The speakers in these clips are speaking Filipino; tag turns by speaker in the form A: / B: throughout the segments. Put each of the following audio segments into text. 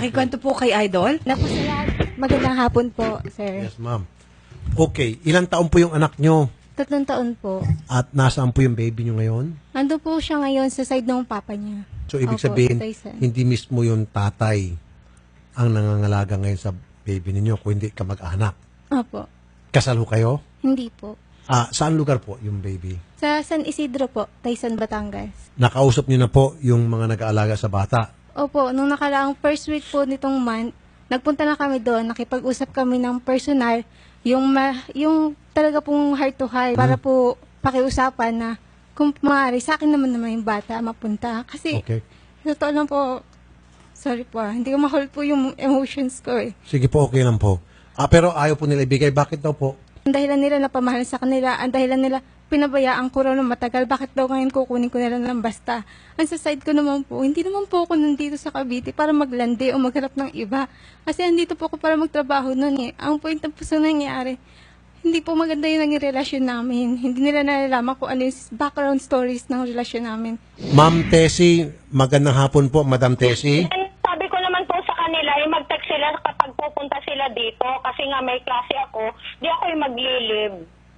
A: Pakikwento po kay Idol.
B: Napasalamat. Magandang hapon po, sir.
C: Yes, ma'am. Okay, ilang taon po yung anak nyo?
B: 3 taon po.
C: At nasaan po yung baby nyo ngayon?
B: Ando po siya ngayon sa side ng papa niya.
C: So, ibig
B: Opo,
C: sabihin,
B: Tyson.
C: hindi mismo yung tatay ang nangangalaga ngayon sa baby ninyo kung hindi ka mag-anak.
B: Opo.
C: Kasal ho kayo?
B: Hindi po.
C: Saan lugar po yung baby?
B: Sa San Isidro po, Tyson, Batangas.
C: Nakausap nyo na po yung mga nag-aalaga sa bata.
B: Opo, nung nakaraang first week po nitong month, nagpunta na kami doon, nakipag-usap kami ng personal, yung talaga pong heart to heart, para po pakiusapan na kung maaari, sa akin naman yung bata mapunta. Kasi,
C: Okay.
B: totoo lang po, sorry po hindi ko ma-hold po yung emotions ko eh.
C: Sige po, okay lang po. Pero ayaw po nila ibigay. Bakit daw po?
B: Ang dahilan nila na pamahal sa kanila, ang dahilan nila pinabayaan ko raw ng matagal, bakit daw ngayon kukunin ko na lang ng basta. Ang sa side ko naman po, hindi naman po ako nandito sa Cavite para maglandi o magharap ng iba. Kasi andito po ako para magtrabaho nun eh. Ang point na po sa nangyari, hindi po maganda yung naging relasyon namin. Hindi nila nalalaman kung ano yung background stories ng relasyon namin.
C: Ma'am Tessie, magandang hapon po, Madam Tessie.
D: Sabi ko naman po sa kanila, mag-text sila kapag pupunta sila dito kasi nga may klase ako, di ako yung maglilib.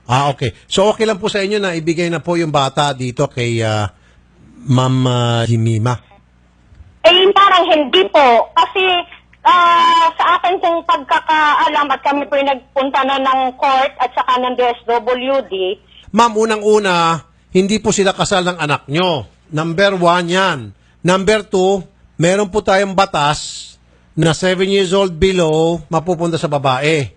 C: Okay. So, okay lang po sa inyo na ibigay na po yung bata dito kay Ma'am Jimima.
D: Eh, parang hindi po. Kasi sa akin pong pagkakaalam at kami po yung nagpunta na ng court at saka ng DSWD.
C: Ma'am, unang-una, hindi po sila kasal ng anak nyo. Number 1 yan. Number 2, meron po tayong batas na 7 years old below mapupunta sa babae.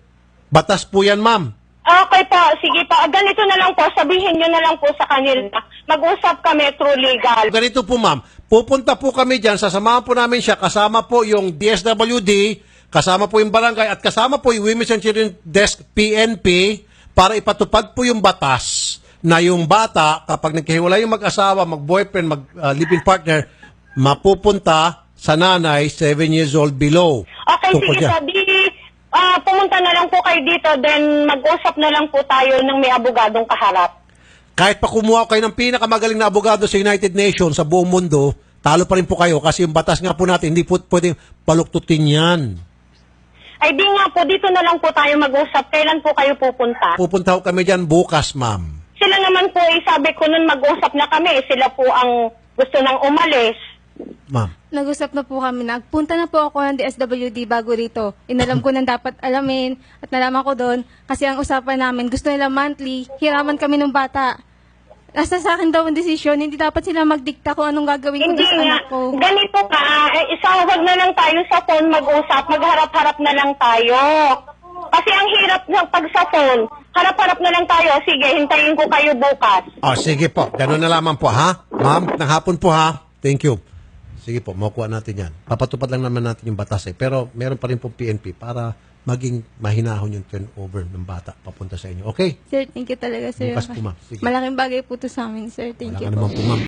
C: Batas po yan, ma'am.
D: Okay po, sige po. Ganito na lang po, sabihin nyo na lang po sa kanila. Mag-usap kami through legal.
C: Ganito po, ma'am. Pupunta po kami dyan, sasamahan po namin siya, kasama po yung DSWD, kasama po yung barangay, at kasama po yung Women's and Children's Desk PNP para ipatupad po yung batas na yung bata, kapag nagkahiwalay yung mag-asawa, mag-boyfriend, mag-live-in partner, mapupunta sa nanay 7 years old below.
D: Okay,
C: Tungkol
D: sige
C: dyan.
D: po. Pumunta na lang po kayo dito, then mag-usap na lang po tayo ng may abogadong kaharap.
C: Kahit pa kumuha kayo ng pinakamagaling na abogado sa United Nations, sa buong mundo, talo pa rin po kayo kasi yung batas nga po natin, hindi po pwedeng paluktutin yan.
D: Ay di nga po, dito na lang po tayo mag-usap. Kailan po kayo pupunta?
C: Pupunta ko kami dyan bukas, ma'am.
D: Sila naman po, sabi ko nun mag-usap na kami. Sila po ang gusto nang umalis.
C: Ma'am.
B: Nag-usap na po kami. Nagpunta na po ako ng DSWD bago rito. Inalam ko nang dapat alamin at nalaman ko doon kasi ang usapan namin, gusto nila monthly, hiraman kami ng bata. Nasa sa akin daw ang desisyon, hindi dapat sila magdikta kung anong gagawin ko
D: Hindi
B: sa
D: nga.
B: anak ko.
D: Ganito ka, isawag na lang tayo sa phone mag-usap. Magharap-harap na lang tayo. Kasi ang hirap ng pag sa phone. Harap-harap na lang tayo. Sige, hintayin ko kayo bukas.
C: Sige po. Ganun na lamang po, ha? Ma'am, ng hapon po, ha? Thank you. Sige po, makuha natin yan. Papatupad lang naman natin yung batas, eh. Pero meron pa rin po PNP para maging mahinahon yung turnover ng bata papunta sa inyo. Okay?
B: Sir, thank you talaga, sir.
C: Bukas po, ma'am. Sige.
B: Malaking bagay po to sa amin, sir. Thank
C: Wala
B: you
C: ka naman po, ma'am.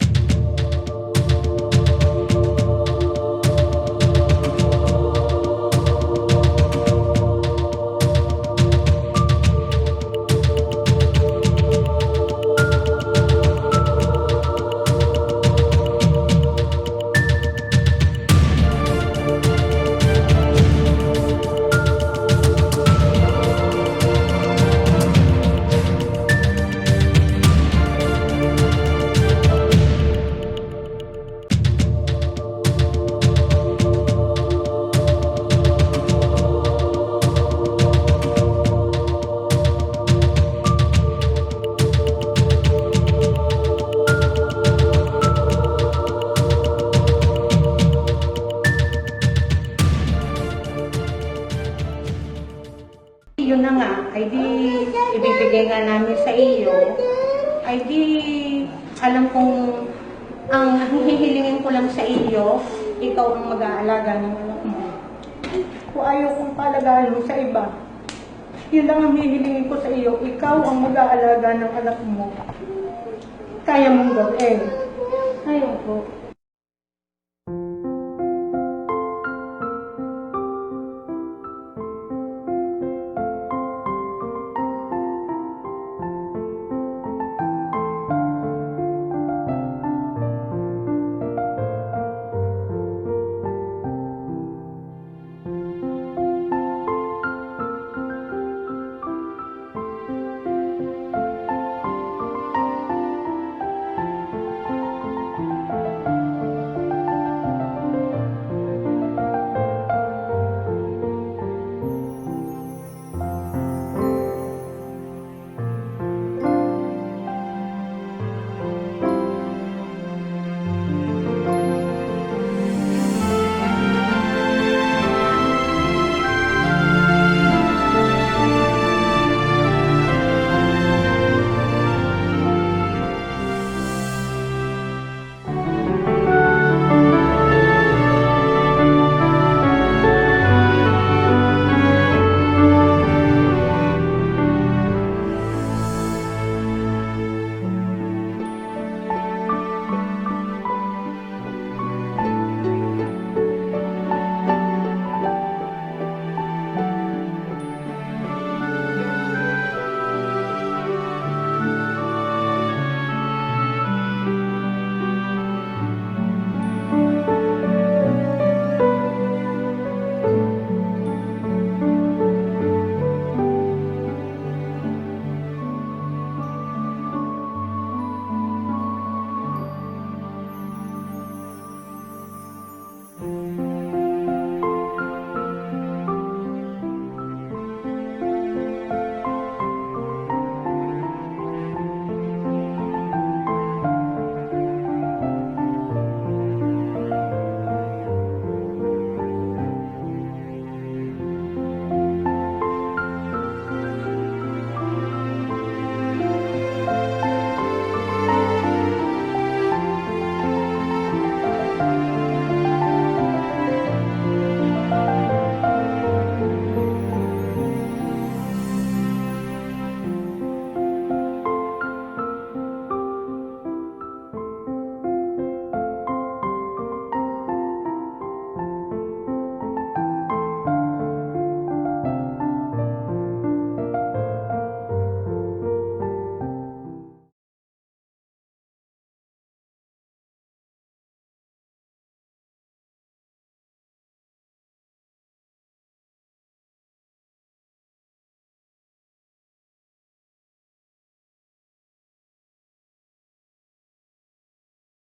E: Yun na nga, ay di ibibigay nga namin sa iyo, ay di alam kong ang hihilingin ko lang sa iyo, ikaw ang mag-aalaga ng anak mo. Kung ayaw kong palagahan mo sa iba, yun lang ang hihilingin ko sa iyo, ikaw ang mag-aalaga ng anak mo. Kaya mong gawin. Ayaw po.